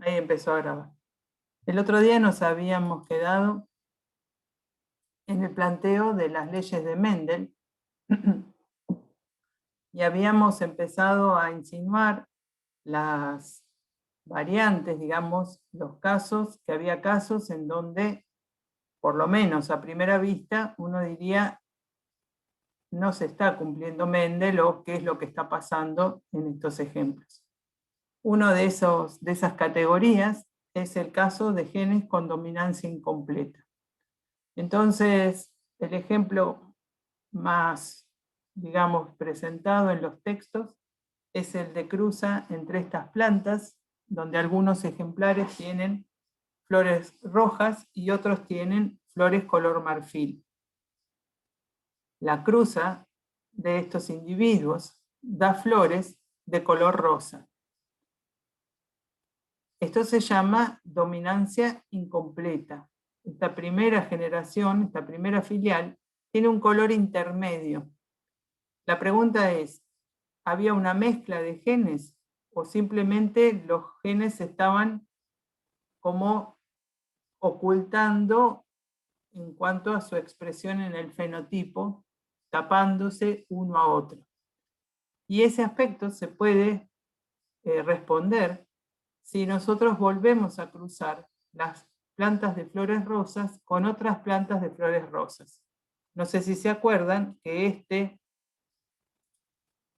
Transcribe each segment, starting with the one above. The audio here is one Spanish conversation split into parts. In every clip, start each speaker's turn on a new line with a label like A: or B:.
A: Ahí empezó a grabar. El otro día nos habíamos quedado en el planteo de las leyes de Mendel y habíamos empezado a insinuar las variantes, digamos, los casos, que había casos en donde, por lo menos a primera vista, uno diría no se está cumpliendo Mendel o qué es lo que está pasando en estos ejemplos. Uno de esas categorías es el caso de genes con dominancia incompleta. Entonces, el ejemplo más, digamos, presentado en los textos es el de cruza entre estas plantas, donde algunos ejemplares tienen flores rojas y otros tienen flores color marfil. La cruza de estos individuos da flores de color rosa. Esto se llama dominancia incompleta. Esta primera generación, esta primera filial, tiene un color intermedio. La pregunta es, ¿había una mezcla de genes o simplemente los genes estaban como ocultando en cuanto a su expresión en el fenotipo, tapándose uno a otro? Y ese aspecto se puede responder si nosotros volvemos a cruzar las plantas de flores rosas con otras plantas de flores rosas. No sé si se acuerdan que este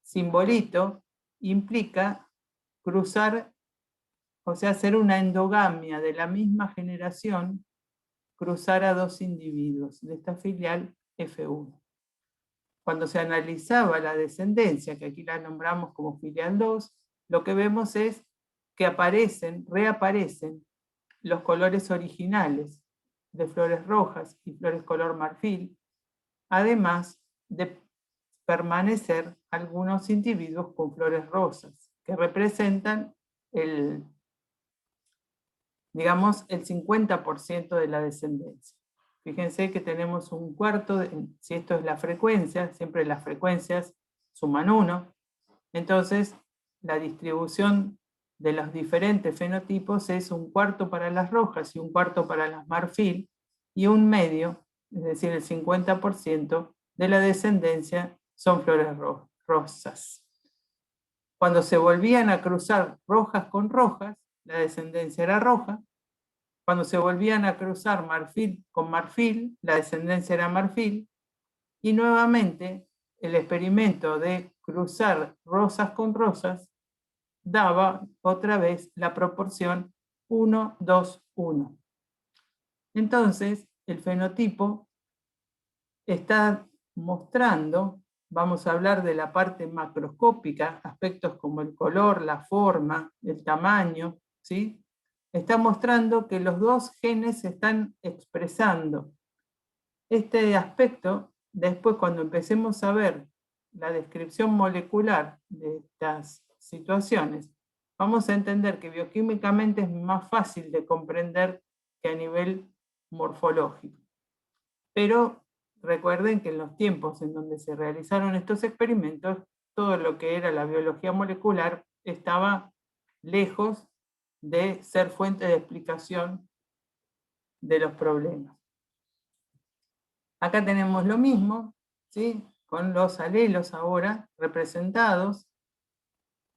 A: simbolito implica cruzar, o sea, hacer una endogamia de la misma generación, cruzar a dos individuos de esta filial F1. Cuando se analizaba la descendencia, que aquí la nombramos como filial 2, lo que vemos es que reaparecen los colores originales de flores rojas y flores color marfil, además de permanecer algunos individuos con flores rosas, que representan digamos, el 50% de la descendencia. Fíjense que tenemos un cuarto, si esto es la frecuencia, siempre las frecuencias suman 1, entonces la distribución de los diferentes fenotipos es un cuarto para las rojas y un cuarto para las marfil, y un medio, es decir, el 50% de la descendencia son flores rosas. Cuando se volvían a cruzar rojas con rojas, la descendencia era roja. Cuando se volvían a cruzar marfil con marfil, la descendencia era marfil. Y nuevamente, el experimento de cruzar rosas con rosas daba otra vez la proporción 1, 2, 1. Entonces, el fenotipo está mostrando, vamos a hablar de la parte macroscópica, aspectos como el color, la forma, el tamaño, ¿sí? Está mostrando que los dos genes se están expresando. Este aspecto, después cuando empecemos a ver la descripción molecular de estas situaciones, vamos a entender que bioquímicamente es más fácil de comprender que a nivel morfológico. Pero recuerden que en los tiempos en donde se realizaron estos experimentos, todo lo que era la biología molecular estaba lejos de ser fuente de explicación de los problemas. Acá tenemos lo mismo, ¿sí? Con los alelos ahora representados.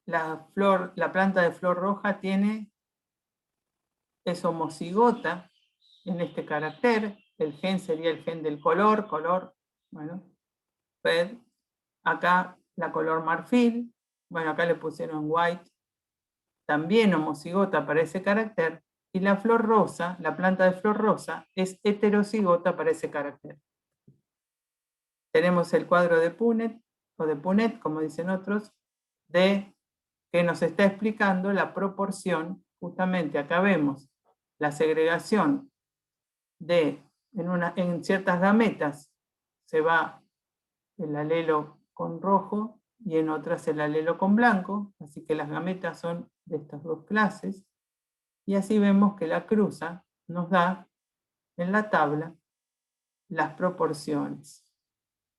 A: La planta de flor roja es homocigota en este carácter. El gen sería el gen del color, bueno, red. Acá la color marfil, bueno, acá le pusieron white, también homocigota para ese carácter. Y la flor rosa, la planta de flor rosa, es heterocigota para ese carácter. Tenemos el cuadro de Punnett, o de Punnett, como dicen otros, que nos está explicando la proporción. Justamente acá vemos la segregación en ciertas gametas se va el alelo con rojo y en otras el alelo con blanco, así que las gametas son de estas dos clases, y así vemos que la cruza nos da en la tabla las proporciones,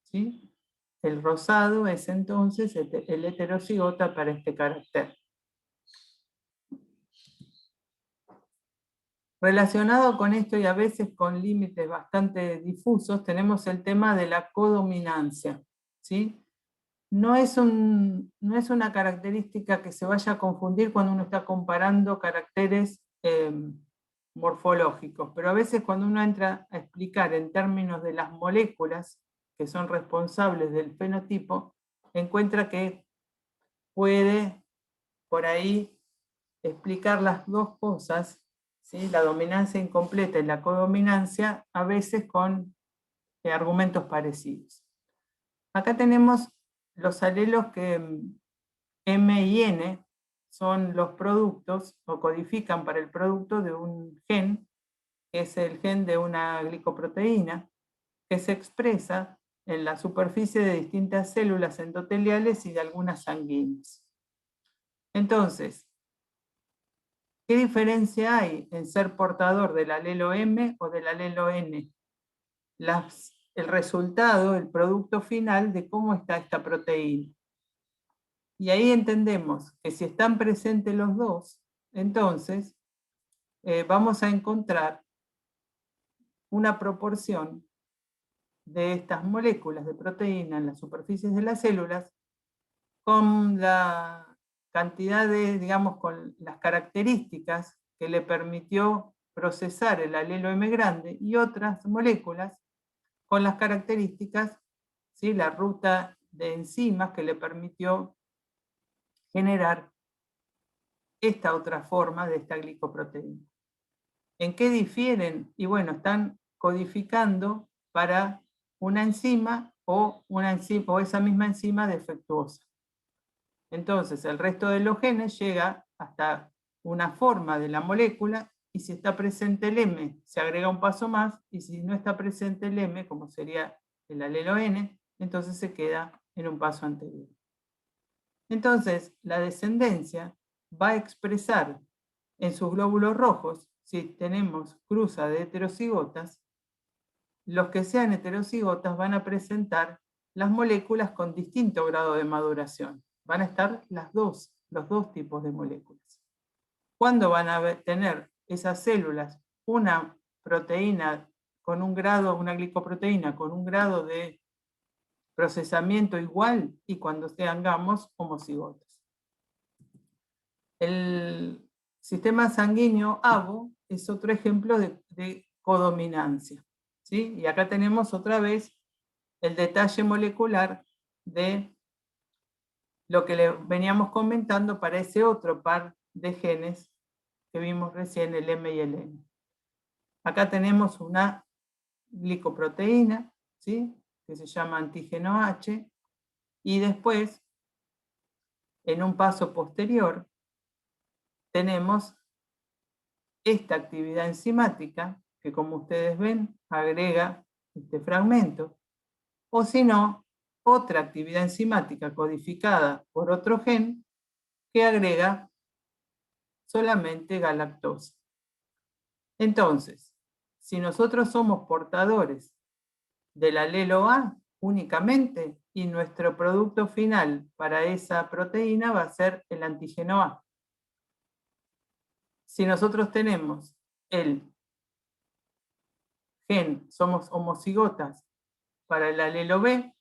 A: ¿sí? El rosado es entonces el heterocigota para este carácter. Relacionado con esto y a veces con límites bastante difusos, tenemos el tema de la codominancia, ¿sí? No es una característica que se vaya a confundir cuando uno está comparando caracteres morfológicos, pero a veces cuando uno entra a explicar en términos de las moléculas que son responsables del fenotipo, encuentra que puede por ahí explicar las dos cosas, ¿sí? La dominancia incompleta y la codominancia, a veces con argumentos parecidos. Acá tenemos los alelos que M y N son los productos, o codifican para el producto de un gen, que es el gen de una glicoproteína, que se expresa en la superficie de distintas células endoteliales y de algunas sanguíneas. Entonces, ¿qué diferencia hay en ser portador del alelo M o del alelo N? El resultado, el producto final de cómo está esta proteína. Y ahí entendemos que si están presentes los dos, entonces vamos a encontrar una proporción de estas moléculas de proteína en las superficies de las células con la cantidad de, digamos, con las características que le permitió procesar el alelo M grande, y otras moléculas con las características, ¿sí? La ruta de enzimas que le permitió generar esta otra forma de esta glicoproteína. ¿En qué difieren? Y bueno, están codificando para una enzima o esa misma enzima defectuosa. Entonces, el resto de los genes llega hasta una forma de la molécula, y si está presente el M, se agrega un paso más, y si no está presente el M, como sería el alelo N, entonces se queda en un paso anterior. Entonces, la descendencia va a expresar en sus glóbulos rojos, si tenemos cruza de heterocigotas, los que sean heterocigotas van a presentar las moléculas con distinto grado de maduración. Van a estar los dos tipos de moléculas. ¿Cuándo van a tener esas células una proteína con un grado, una glicoproteína con un grado de procesamiento igual? Y cuando tengamos homocigotas. El sistema sanguíneo AVO es otro ejemplo de codominancia, ¿sí? Y acá tenemos otra vez el detalle molecular de lo que le veníamos comentando para ese otro par de genes que vimos recién, el M y el N. Acá tenemos una glicoproteína, ¿sí? Que se llama antígeno H, y después, en un paso posterior, tenemos esta actividad enzimática, que como ustedes ven, agrega este fragmento, o si no, otra actividad enzimática codificada por otro gen que agrega solamente galactosa. Entonces, si nosotros somos portadores del alelo A únicamente, y nuestro producto final para esa proteína va a ser el antígeno A. Si nosotros tenemos el gen, somos homocigotas para el alelo B,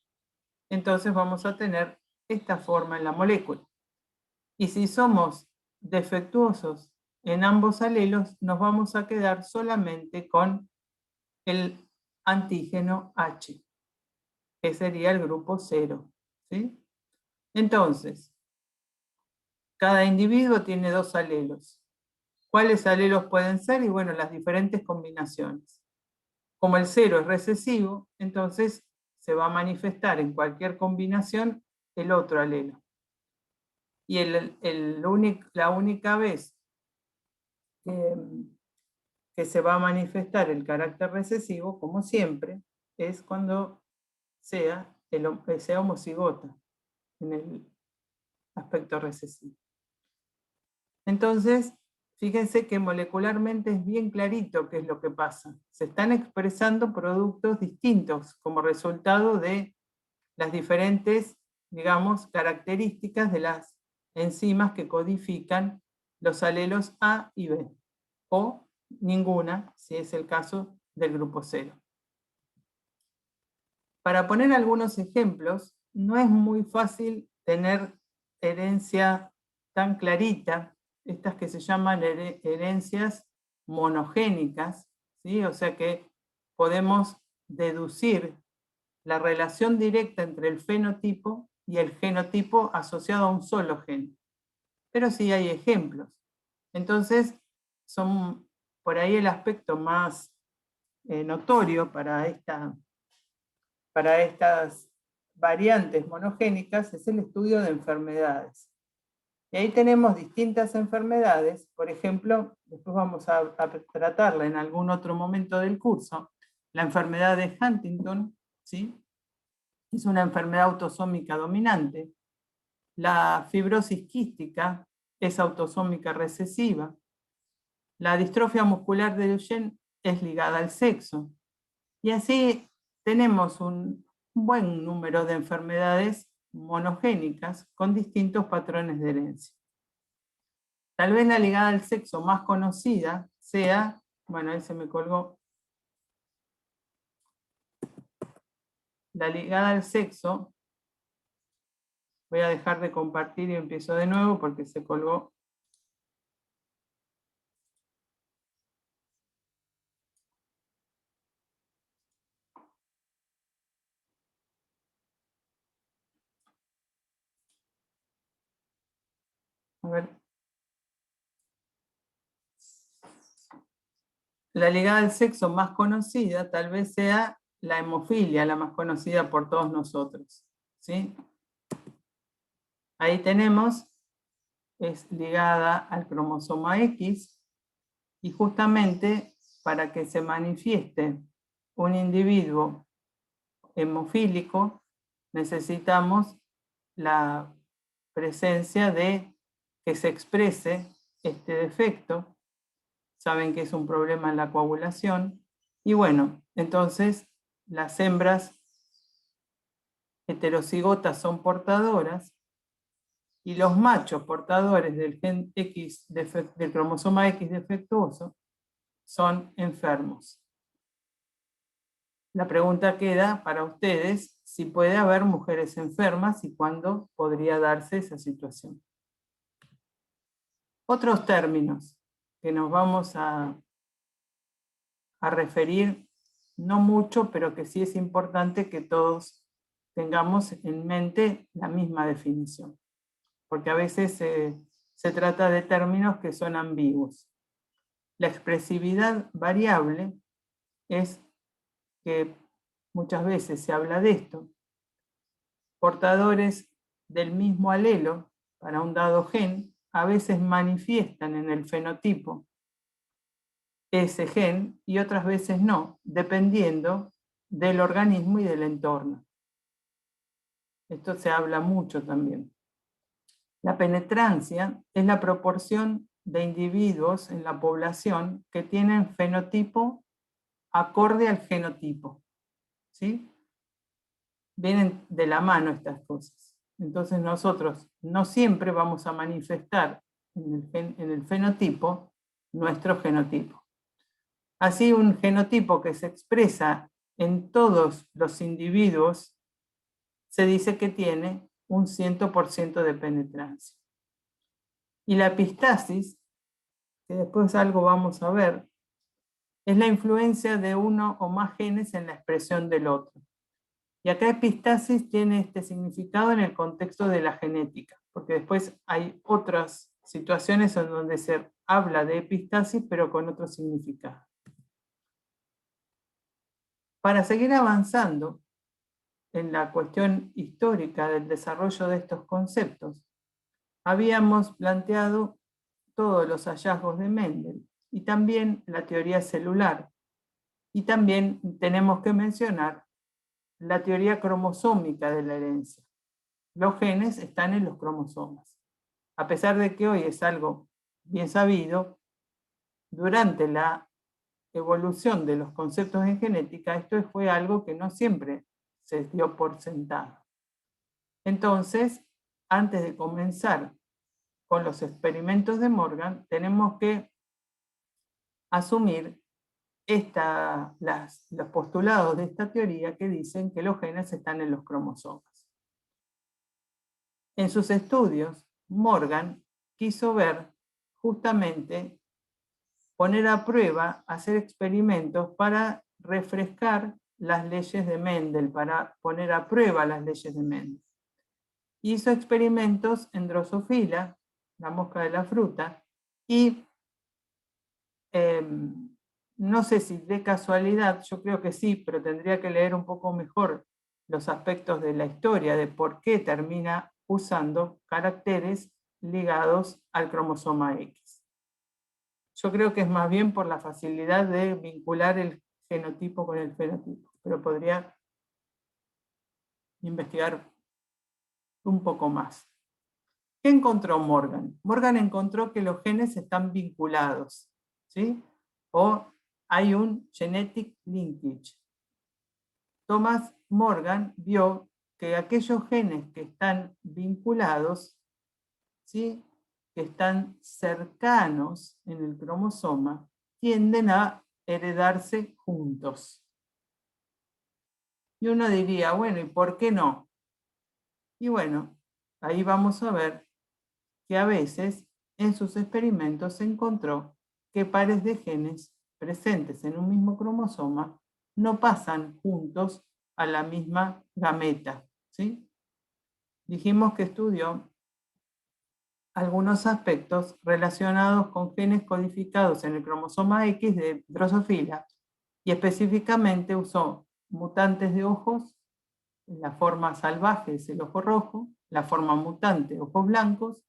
A: entonces vamos a tener esta forma en la molécula. Y si somos defectuosos en ambos alelos, nos vamos a quedar solamente con el antígeno H, que sería el grupo 0, ¿sí? Entonces, cada individuo tiene dos alelos. ¿Cuáles alelos pueden ser? Y bueno, las diferentes combinaciones. Como el 0 es recesivo, entonces se va a manifestar en cualquier combinación el otro alelo. Y la única vez que se va a manifestar el carácter recesivo, como siempre, es cuando sea homocigota en el aspecto recesivo. Entonces, fíjense que molecularmente es bien clarito qué es lo que pasa. Se están expresando productos distintos como resultado de las diferentes, digamos, características de las enzimas que codifican los alelos A y B, o ninguna, si es el caso del grupo 0. Para poner algunos ejemplos, no es muy fácil tener herencia tan clarita, estas que se llaman herencias monogénicas, ¿sí? O sea que podemos deducir la relación directa entre el fenotipo y el genotipo asociado a un solo gen. Pero sí hay ejemplos. Entonces, son por ahí el aspecto más notorio para estas variantes monogénicas es el estudio de enfermedades. Y ahí tenemos distintas enfermedades, por ejemplo, después vamos a tratarla en algún otro momento del curso, la enfermedad de Huntington, ¿sí? Es una enfermedad autosómica dominante. La fibrosis quística es autosómica recesiva. La distrofia muscular de Duchenne es ligada al sexo. Y así tenemos un buen número de enfermedades monogénicas con distintos patrones de herencia. Tal vez la ligada al sexo más conocida sea, bueno, ahí se me colgó, la ligada al sexo, voy a dejar de compartir y empiezo de nuevo porque se colgó. A ver. La ligada al sexo más conocida tal vez sea la hemofilia, la más conocida por todos nosotros, ¿sí? Ahí tenemos, es ligada al cromosoma X, y justamente para que se manifieste un individuo hemofílico necesitamos la presencia de que se exprese este defecto. Saben que es un problema en la coagulación. Y bueno, entonces las hembras heterocigotas son portadoras y los machos portadores del gen X, del cromosoma X defectuoso, son enfermos. La pregunta queda para ustedes si puede haber mujeres enfermas y cuándo podría darse esa situación. Otros términos que nos vamos a referir, no mucho, pero que sí es importante que todos tengamos en mente la misma definición, porque a veces se trata de términos que son ambiguos. La expresividad variable es que muchas veces se habla de esto. Portadores del mismo alelo para un dado gen a veces manifiestan en el fenotipo ese gen y otras veces no, dependiendo del organismo y del entorno. Esto se habla mucho también. La penetrancia es la proporción de individuos en la población que tienen fenotipo acorde al genotipo, ¿sí? Vienen de la mano estas cosas. Entonces nosotros no siempre vamos a manifestar en el fenotipo nuestro genotipo. Así, un genotipo que se expresa en todos los individuos se dice que tiene un 100% de penetrancia. Y la epistasis, que después algo vamos a ver, es la influencia de uno o más genes en la expresión del otro. Y acá epistasis tiene este significado en el contexto de la genética, porque después hay otras situaciones en donde se habla de epistasis, pero con otro significado. Para seguir avanzando en la cuestión histórica del desarrollo de estos conceptos, habíamos planteado todos los hallazgos de Mendel y también la teoría celular. Y también tenemos que mencionar la teoría cromosómica de la herencia. Los genes están en los cromosomas. A pesar de que hoy es algo bien sabido, durante la evolución de los conceptos en genética, esto fue algo que no siempre se dio por sentado. Entonces, antes de comenzar con los experimentos de Morgan, tenemos que asumir los postulados de esta teoría que dicen que los genes están en los cromosomas. En sus estudios, Morgan quiso ver justamente poner a prueba, hacer experimentos para refrescar las leyes de Mendel, para poner a prueba las leyes de Mendel. Hizo experimentos en Drosophila, la mosca de la fruta, y no sé si de casualidad, yo creo que sí, pero tendría que leer un poco mejor los aspectos de la historia, de por qué termina usando caracteres ligados al cromosoma X. Yo creo que es más bien por la facilidad de vincular el genotipo con el fenotipo, pero podría investigar un poco más. ¿Qué encontró Morgan? Morgan encontró que los genes están vinculados, ¿sí? O hay un genetic linkage. Thomas Morgan vio que aquellos genes que están vinculados, ¿sí?, que están cercanos en el cromosoma, tienden a heredarse juntos. Y uno diría, bueno, ¿y por qué no? Y bueno, ahí vamos a ver que a veces en sus experimentos se encontró que pares de genes presentes en un mismo cromosoma no pasan juntos a la misma gameta, ¿sí? Dijimos que estudió algunos aspectos relacionados con genes codificados en el cromosoma X de Drosophila y específicamente usó mutantes de ojos, la forma salvaje es el ojo rojo, la forma mutante ojos blancos,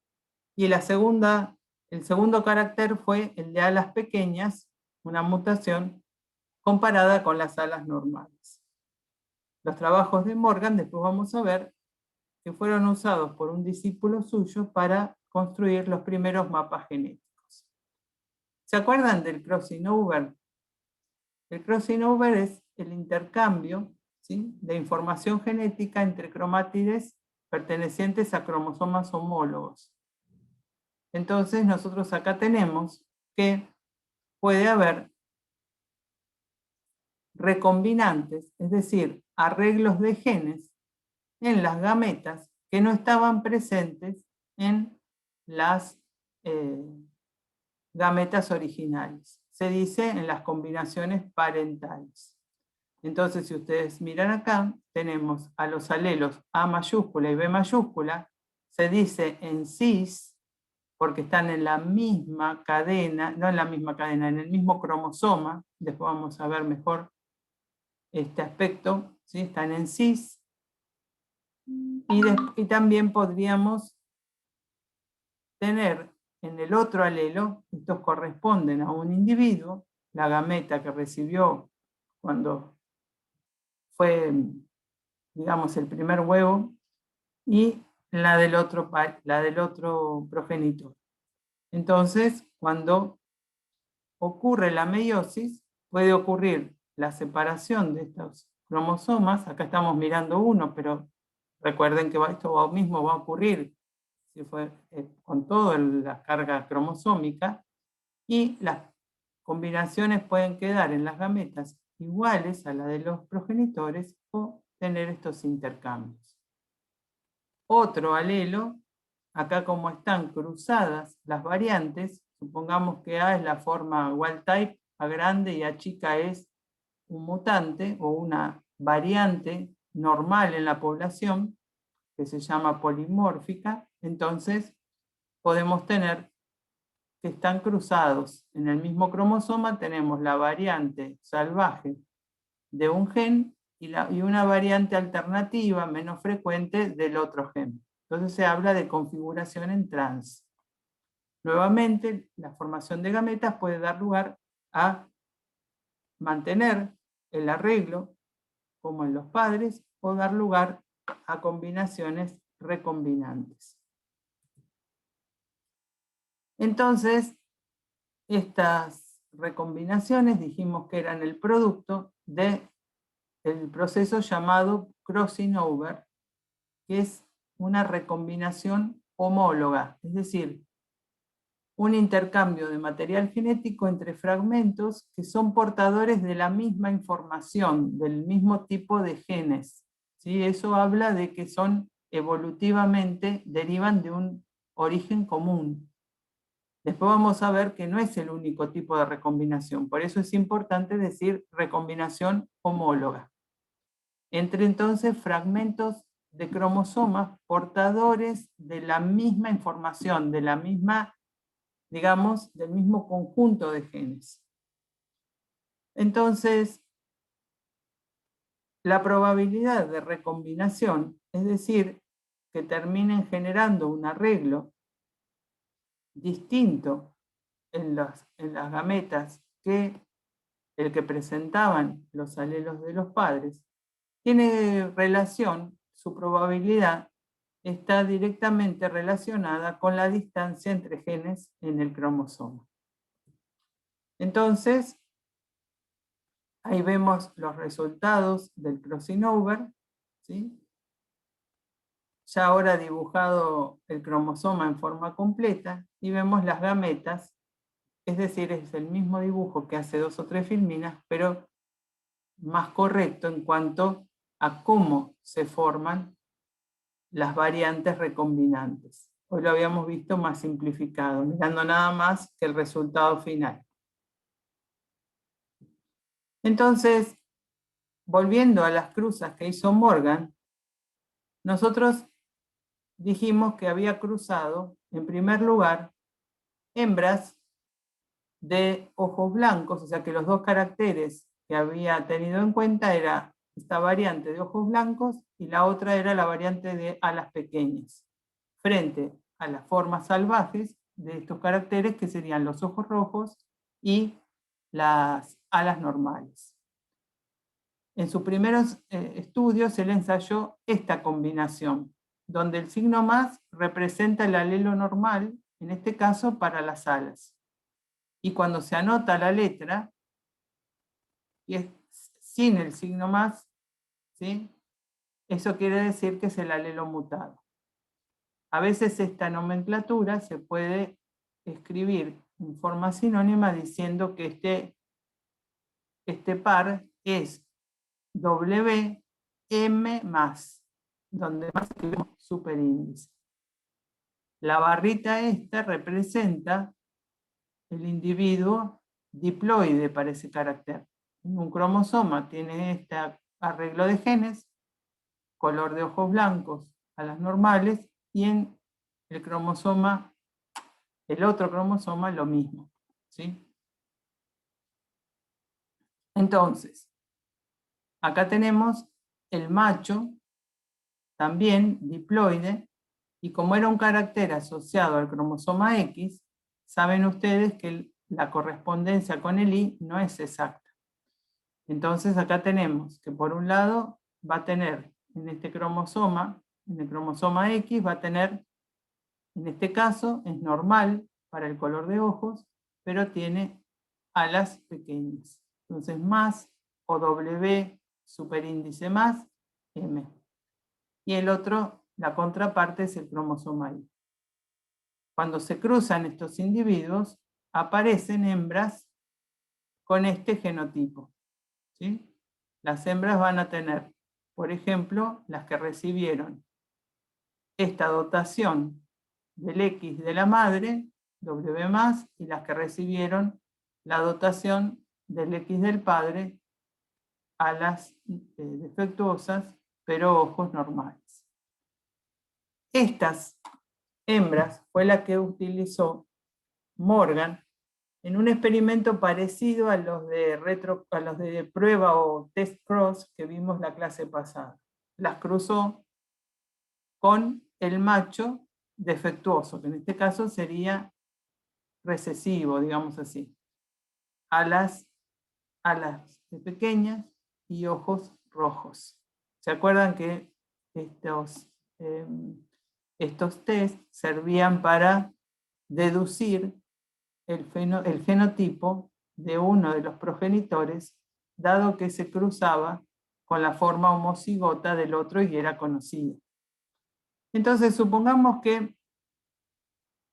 A: y el segundo carácter fue el de alas pequeñas, una mutación comparada con las alas normales. Los trabajos de Morgan, después vamos a ver, que fueron usados por un discípulo suyo para construir los primeros mapas genéticos. ¿Se acuerdan del crossing over? El crossing over es el intercambio, ¿sí?, de información genética entre cromátides pertenecientes a cromosomas homólogos. Entonces nosotros acá tenemos que puede haber recombinantes, es decir, arreglos de genes en las gametas que no estaban presentes en las gametas originales. Se dice en las combinaciones parentales. Entonces, si ustedes miran acá, tenemos a los alelos A mayúscula y B mayúscula, se dice en cis, porque están en la misma cadena, no en la misma cadena, en el mismo cromosoma, después vamos a ver mejor este aspecto, ¿sí?, están en cis, y también podríamos tener en el otro alelo, estos corresponden a un individuo, la gameta que recibió cuando fue, digamos, el primer huevo, y la del otro progenitor. Entonces, cuando ocurre la meiosis, puede ocurrir la separación de estos cromosomas. Acá estamos mirando uno, pero recuerden que esto mismo va a ocurrir si fue, con toda la carga cromosómica, y las combinaciones pueden quedar en las gametas iguales a la de los progenitores o tener estos intercambios. Otro alelo, acá como están cruzadas las variantes, supongamos que A es la forma wild type, A grande, y A chica es un mutante o una variante normal en la población, que se llama polimórfica. Entonces podemos tener que están cruzados en el mismo cromosoma, tenemos la variante salvaje de un gen y una variante alternativa menos frecuente del otro gen. Entonces se habla de configuración en trans. Nuevamente, la formación de gametas puede dar lugar a mantener el arreglo, como en los padres, o dar lugar a combinaciones recombinantes. Entonces, estas recombinaciones dijimos que eran el producto del proceso llamado crossing over, que es una recombinación homóloga, es decir, un intercambio de material genético entre fragmentos que son portadores de la misma información, del mismo tipo de genes. ¿Sí? Eso habla de que son evolutivamente, derivan de un origen común. Después vamos a ver que no es el único tipo de recombinación, por eso es importante decir recombinación homóloga. Entre entonces fragmentos de cromosomas portadores de la misma información, de la misma, digamos, del mismo conjunto de genes. Entonces, la probabilidad de recombinación, es decir, que terminen generando un arreglo distinto en las gametas que el que presentaban los alelos de los padres, tiene relación, su probabilidad está directamente relacionada con la distancia entre genes en el cromosoma. Entonces, ahí vemos los resultados del crossing over, ¿sí? Ya ahora dibujado el cromosoma en forma completa, y vemos las gametas, es decir, es el mismo dibujo que hace 2 o 3 filminas, pero más correcto en cuanto a cómo se forman las variantes recombinantes. Hoy lo habíamos visto más simplificado, mirando nada más que el resultado final. Entonces, volviendo a las cruzas que hizo Morgan, nosotros dijimos que había cruzado, en primer lugar, hembras de ojos blancos, o sea que los 2 caracteres que había tenido en cuenta era esta variante de ojos blancos y la otra era la variante de alas pequeñas, frente a las formas salvajes de estos caracteres que serían los ojos rojos y las alas normales. En sus primeros estudios se le ensayó esta combinación, donde el signo más representa el alelo normal, en este caso para las alas. Y cuando se anota la letra, y es sin el signo más, ¿sí? Eso quiere decir que es el alelo mutado. A veces esta nomenclatura se puede escribir en forma sinónima diciendo que este par es WM+, donde más escribimos superíndice. La barrita esta representa el individuo diploide para ese carácter. En un cromosoma tiene este arreglo de genes, color de ojos blancos a las normales, y en el cromosoma, el otro cromosoma, lo mismo. ¿Sí? Entonces, acá tenemos el macho, también diploide, y como era un carácter asociado al cromosoma X, saben ustedes que la correspondencia con el Y no es exacta. Entonces acá tenemos que por un lado va a tener en este cromosoma, en el cromosoma X va a tener, en este caso es normal para el color de ojos, pero tiene alas pequeñas. Entonces más o W superíndice más M. Y el otro, la contraparte, es el cromosoma Y. Cuando se cruzan estos individuos, aparecen hembras con este genotipo. ¿Sí? Las hembras van a tener, por ejemplo, las que recibieron esta dotación del X de la madre, W+, y las que recibieron la dotación del X del padre, alas defectuosas, pero ojos normales. Estas hembras fue la que utilizó Morgan en un experimento parecido a los de prueba o test cross que vimos la clase pasada. Las cruzó con el macho defectuoso, que en este caso sería recesivo, digamos así. Alas pequeñas y ojos rojos. ¿Se acuerdan que estos test servían para deducir el genotipo de uno de los progenitores, dado que se cruzaba con la forma homocigota del otro y era conocido? Entonces, supongamos que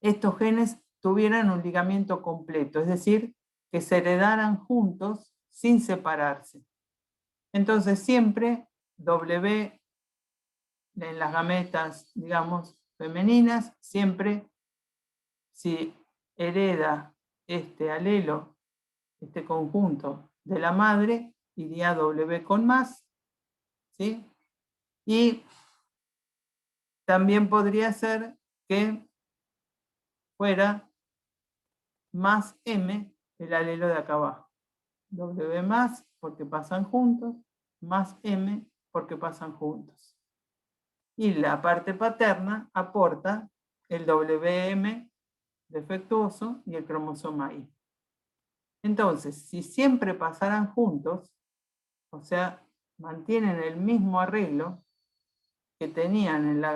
A: estos genes tuvieran un ligamiento completo, es decir, que se heredaran juntos sin separarse. Entonces siempre W en las gametas, digamos, femeninas, siempre si hereda este alelo, este conjunto de la madre, iría W con más, ¿sí? Y también podría ser que fuera más M el alelo de acá abajo. W más porque pasan juntos, más M porque pasan juntos. Y la parte paterna aporta el WM defectuoso y el cromosoma Y. Entonces, si siempre pasaran juntos, o sea, mantienen el mismo arreglo que tenían en las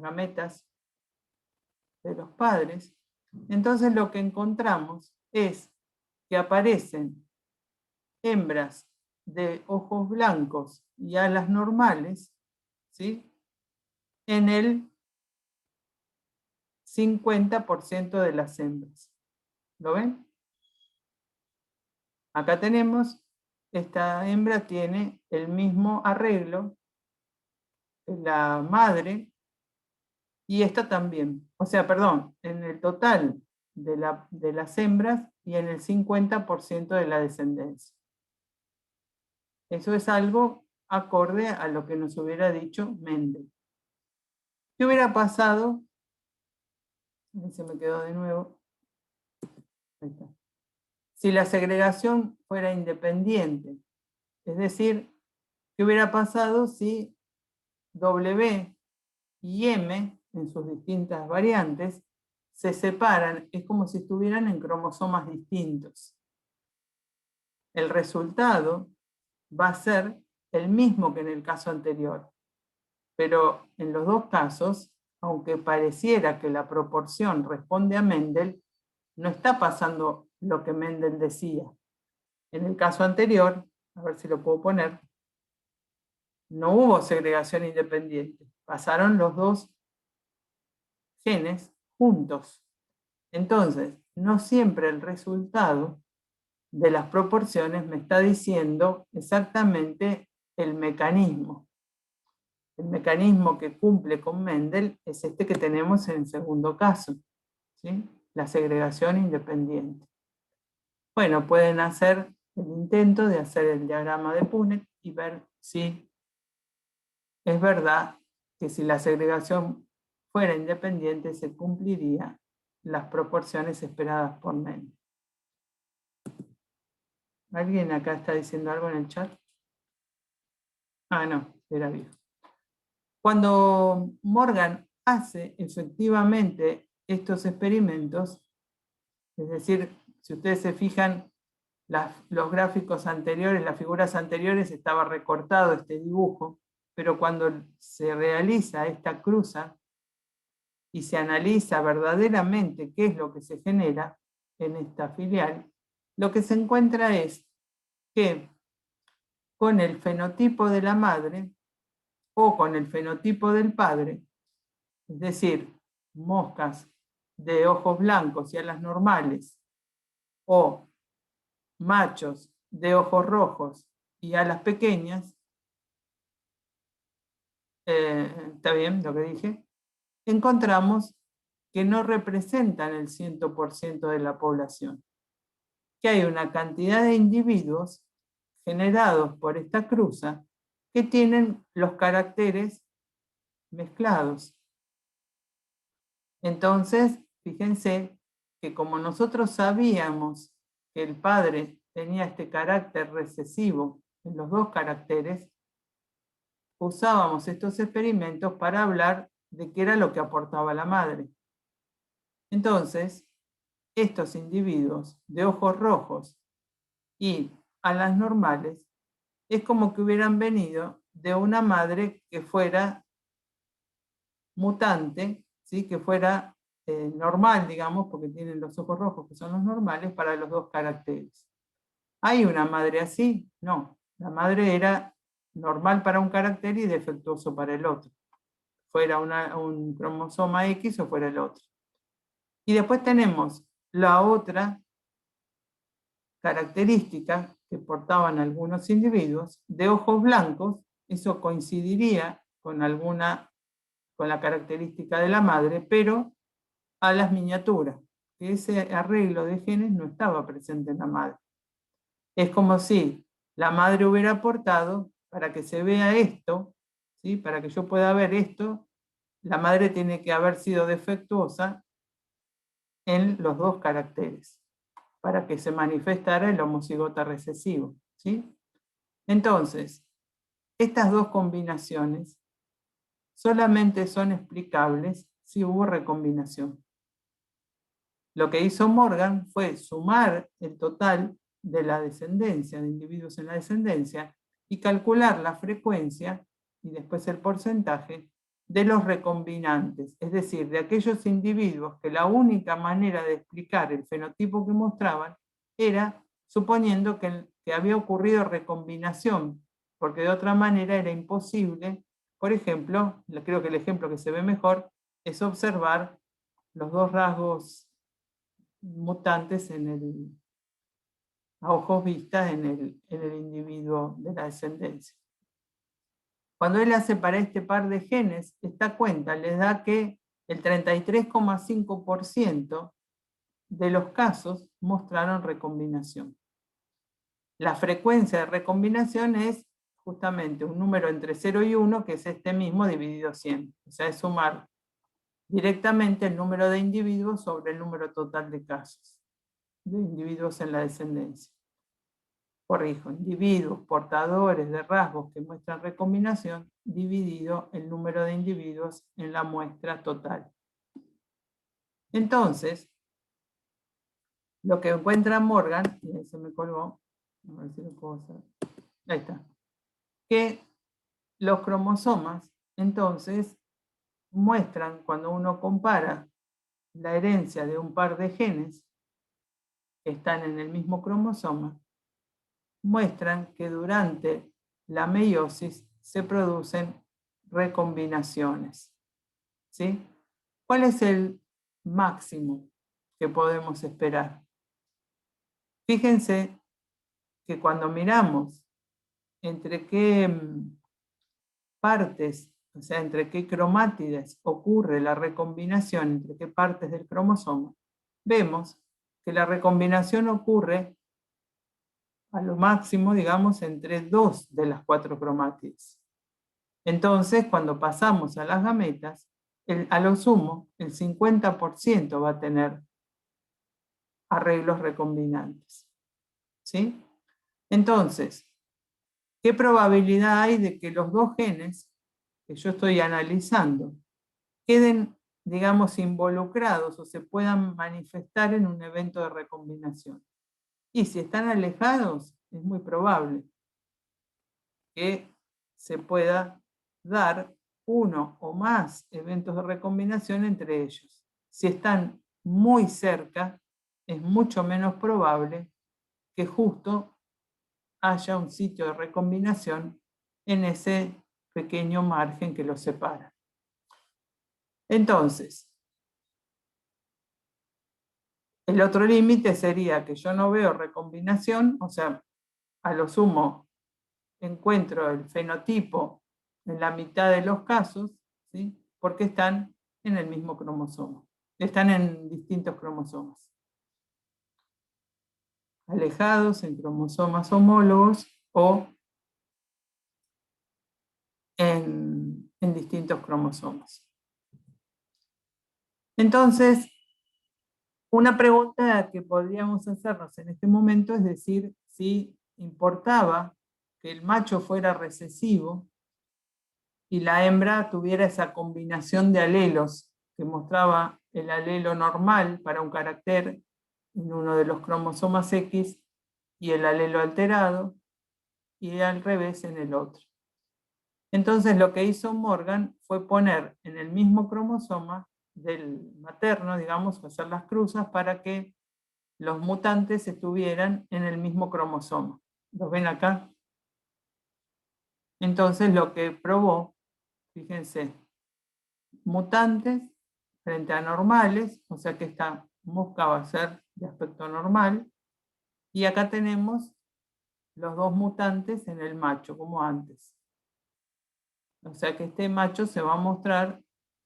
A: gametas de los padres, entonces lo que encontramos es que aparecen hembras de ojos blancos y alas normales, ¿sí?, en el 50% de las hembras. ¿Lo ven? Acá tenemos, esta hembra tiene el mismo arreglo que la madre, y esta también. O sea, perdón, en el total de las hembras y en el 50% de la descendencia. Eso es algo acorde a lo que nos hubiera dicho Mendel. ¿Qué hubiera pasado? Ahí se me quedó de nuevo. Ahí está. Si la segregación fuera independiente, es decir, ¿qué hubiera pasado si W y M, en sus distintas variantes, se separan? Es como si estuvieran en cromosomas distintos. El resultado va a ser el mismo que en el caso anterior, pero en los dos casos, aunque pareciera que la proporción responde a Mendel, no está pasando lo que Mendel decía. En el caso anterior, a ver si lo puedo poner, no hubo segregación independiente, pasaron los dos genes juntos. Entonces, no siempre el resultado de las proporciones me está diciendo exactamente el mecanismo. El mecanismo que cumple con Mendel es este que tenemos en el segundo caso, ¿sí?, la segregación independiente. Bueno, pueden hacer el intento de hacer el diagrama de Punnett y ver si es verdad que si la segregación fuera independiente se cumplirían las proporciones esperadas por Mendel. ¿Alguien acá está diciendo algo en el chat? Ah, no, era viejo. Cuando Morgan hace efectivamente estos experimentos, es decir, si ustedes se fijan, los gráficos anteriores, las figuras anteriores, estaba recortado este dibujo, pero cuando se realiza esta cruza y se analiza verdaderamente qué es lo que se genera en esta filial, lo que se encuentra es que con el fenotipo de la madre o con el fenotipo del padre, es decir, moscas de ojos blancos y alas normales, o machos de ojos rojos y alas pequeñas, ¿está bien lo que dije? Encontramos que no representan el 100% de la población, que hay una cantidad de individuos generados por esta cruza que tienen los caracteres mezclados. Entonces, fíjense que como nosotros sabíamos que el padre tenía este carácter recesivo en los dos caracteres, usábamos estos experimentos para hablar de qué era lo que aportaba la madre. Entonces, estos individuos de ojos rojos y alas normales es como que hubieran venido de una madre que fuera mutante, ¿sí?, que fuera normal, digamos, porque tienen los ojos rojos, que son los normales para los dos caracteres. ¿Hay una madre así? No. La madre era normal para un carácter y defectuoso para el otro. Fuera un cromosoma X o fuera el otro. Y después tenemos la otra característica que portaban algunos individuos de ojos blancos. Eso coincidiría con la característica de la madre, pero a las miniaturas. Ese arreglo de genes no estaba presente en la madre. Es como si la madre hubiera aportado, para que se vea esto, ¿sí? Para que yo pueda ver esto, la madre tiene que haber sido defectuosa en los dos caracteres, para que se manifestara el homocigota recesivo, ¿sí? Entonces, estas dos combinaciones solamente son explicables si hubo recombinación. Lo que hizo Morgan fue sumar el total de la descendencia, de individuos en la descendencia, y calcular la frecuencia y después el porcentaje de los recombinantes, es decir, de aquellos individuos que la única manera de explicar el fenotipo que mostraban era suponiendo que había ocurrido recombinación, porque de otra manera era imposible. Por ejemplo, creo que el ejemplo que se ve mejor es observar los dos rasgos mutantes a ojos vistas en el individuo de la descendencia. Cuando él hace para este par de genes, esta cuenta les da que el 33,5% de los casos mostraron recombinación. La frecuencia de recombinación es justamente un número entre 0 y 1, que es este mismo dividido 100. O sea, es sumar directamente el número de individuos sobre el número total de casos de individuos en la descendencia. Corrijo, individuos portadores de rasgos que muestran recombinación dividido el número de individuos en la muestra total. Entonces, lo que encuentra Morgan, y ahí se me colgó, a ver si lo puedo hacer, ahí está, que los cromosomas, entonces, muestran, cuando uno compara la herencia de un par de genes que están en el mismo cromosoma, muestran que durante la meiosis se producen recombinaciones, ¿sí? ¿Cuál es el máximo que podemos esperar? Fíjense que cuando miramos entre qué partes, o sea, entre qué cromátides ocurre la recombinación, entre qué partes del cromosoma, vemos que la recombinación ocurre a lo máximo, digamos, entre 2 de las 4 cromátides. Entonces, cuando pasamos a las gametas, a lo sumo, el 50% va a tener arreglos recombinantes. ¿Sí? Entonces, ¿qué probabilidad hay de que los dos genes que yo estoy analizando queden, digamos, involucrados o se puedan manifestar en un evento de recombinación? Y si están alejados, es muy probable que se pueda dar uno o más eventos de recombinación entre ellos. Si están muy cerca, es mucho menos probable que justo haya un sitio de recombinación en ese pequeño margen que los separa. Entonces, el otro límite sería que yo no veo recombinación, o sea, a lo sumo encuentro el fenotipo en la mitad de los casos, ¿sí? Porque están en el mismo cromosoma, están en distintos cromosomas, alejados en cromosomas homólogos o en distintos cromosomas. Entonces, una pregunta que podríamos hacernos en este momento es decir si importaba que el macho fuera recesivo y la hembra tuviera esa combinación de alelos que mostraba el alelo normal para un carácter en uno de los cromosomas X y el alelo alterado, y al revés en el otro. Entonces lo que hizo Morgan fue poner en el mismo cromosoma del materno, digamos, hacer las cruzas para que los mutantes estuvieran en el mismo cromosoma. ¿Los ven acá? Entonces lo que probó, fíjense, mutantes frente a normales, o sea que esta mosca va a ser de aspecto normal, y acá tenemos los dos mutantes en el macho, como antes. O sea que este macho se va a mostrar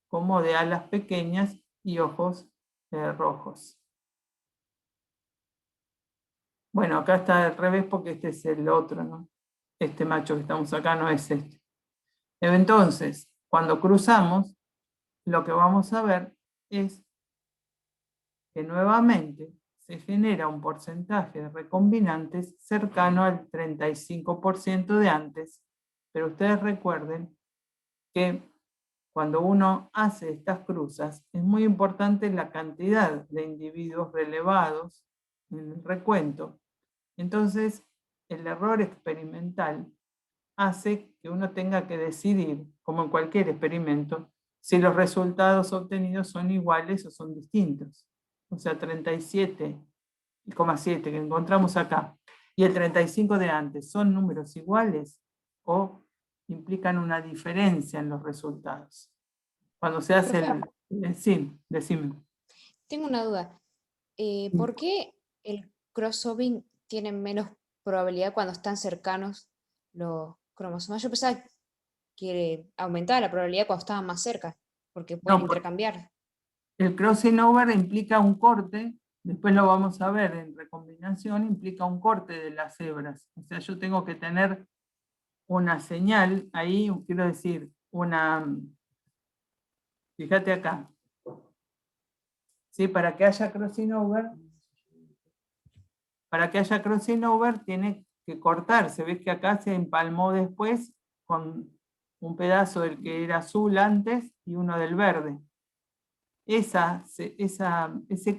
A: como de alas pequeñas y ojos rojos. Bueno, acá está al revés porque este es el otro, ¿no? Este macho que estamos acá no es este. Entonces, cuando cruzamos, lo que vamos a ver es que nuevamente se genera un porcentaje de recombinantes cercano al 35% de antes, pero ustedes recuerden que cuando uno hace estas cruzas es muy importante la cantidad de individuos relevados en el recuento. Entonces, el error experimental hace que uno tenga que decidir, como en cualquier experimento, si los resultados obtenidos son iguales o son distintos. O sea, 37,7 que encontramos acá y el 35 de antes, ¿son números iguales o implican una diferencia en los resultados? Cuando se hace el sí, decime.
B: Tengo una duda. ¿Por qué el crossover tiene menos probabilidad cuando están cercanos los cromosomas? Yo pensaba que aumentaba la probabilidad cuando estaban más cerca, porque pueden
A: No,
B: intercambiar.
A: el crossing over implica un corte, después lo vamos a ver en recombinación, implica un corte de las hebras. O sea, yo tengo que tener una señal ahí, quiero decir, fíjate acá, ¿sí? Para que haya crossing over tiene que cortarse. Ves que acá se empalmó después con un pedazo del que era azul antes y uno del verde. Ese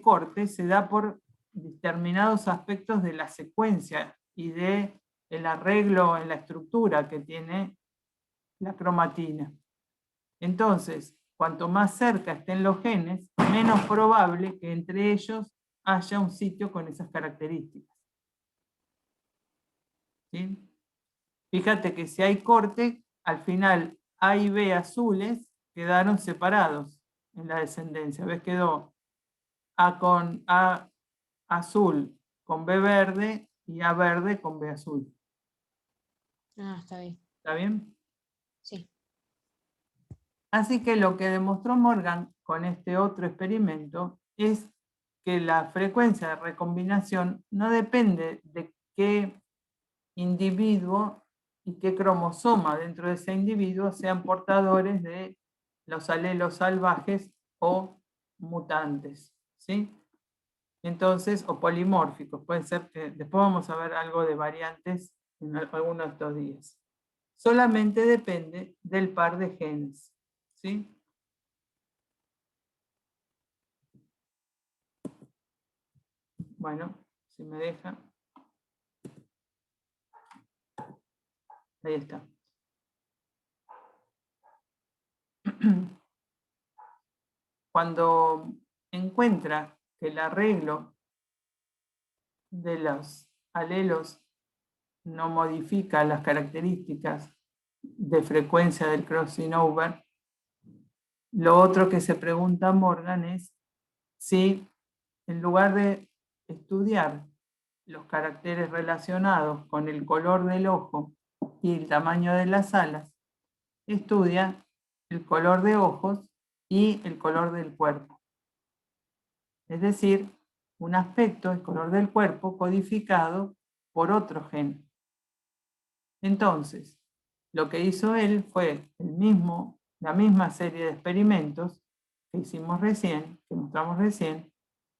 A: corte se da por determinados aspectos de la secuencia y del arreglo en la estructura que tiene la cromatina. Entonces, cuanto más cerca estén los genes, menos probable que entre ellos haya un sitio con esas características. ¿Sí? Fíjate que si hay corte, al final A y B azules quedaron separados en la descendencia. ¿Ves? Quedó A con A azul con B verde y A verde con B azul.
B: Ah, está bien.
A: ¿Está bien?
B: Sí.
A: Así que lo que demostró Morgan con este otro experimento es que la frecuencia de recombinación no depende de qué individuo y qué cromosoma dentro de ese individuo sean portadores de los alelos salvajes o mutantes, ¿sí? Entonces, o polimórficos, puede ser que después vamos a ver algo de variantes en algunos de estos días. Solamente depende del par de genes, ¿sí? Bueno, si me deja. Ahí está. Cuando encuentra que el arreglo de los alelos no modifica las características de frecuencia del crossing over, lo otro que se pregunta Morgan es si en lugar de estudiar los caracteres relacionados con el color del ojo y el tamaño de las alas, estudia el color de ojos y el color del cuerpo. Es decir, un aspecto, el color del cuerpo, codificado por otro gen. Entonces, lo que hizo él fue la misma serie de experimentos que hicimos recién, que mostramos recién,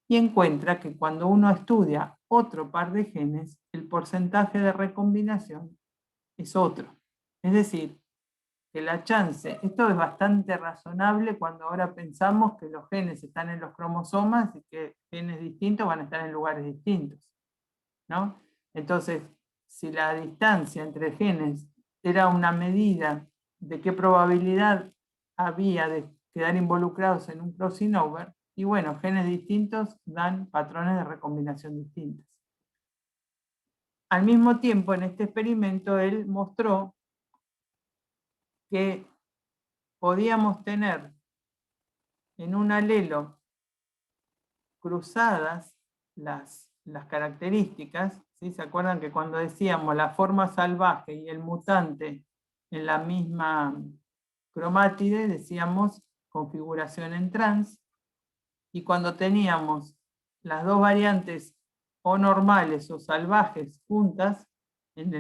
A: y encuentra que cuando uno estudia otro par de genes, el porcentaje de recombinación es otro. Es decir, que la chance, esto es bastante razonable cuando ahora pensamos que los genes están en los cromosomas y que genes distintos van a estar en lugares distintos, ¿no? Entonces, si la distancia entre genes era una medida de qué probabilidad había de quedar involucrados en un crossing over, y bueno, genes distintos dan patrones de recombinación distintos. Al mismo tiempo, en este experimento, él mostró que podíamos tener en un alelo cruzadas las características, ¿sí? ¿Se acuerdan que cuando decíamos la forma salvaje y el mutante en la misma cromátide, decíamos configuración en trans, y cuando teníamos las dos variantes o normales o salvajes juntas en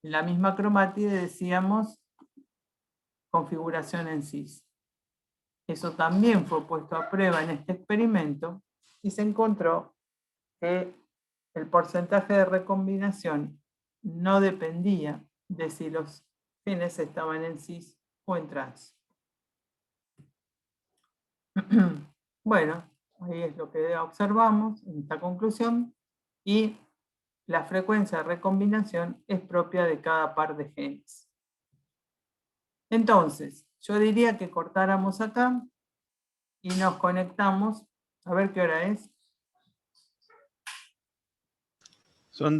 A: la misma cromátide, decíamos configuración en cis. Eso también fue puesto a prueba en este experimento y se encontró que el porcentaje de recombinación no dependía de si los genes estaban en cis o en trans. Bueno, ahí es lo que observamos en esta conclusión, y la frecuencia de recombinación es propia de cada par de genes. Entonces, yo diría que cortáramos acá y nos conectamos, a ver qué hora es.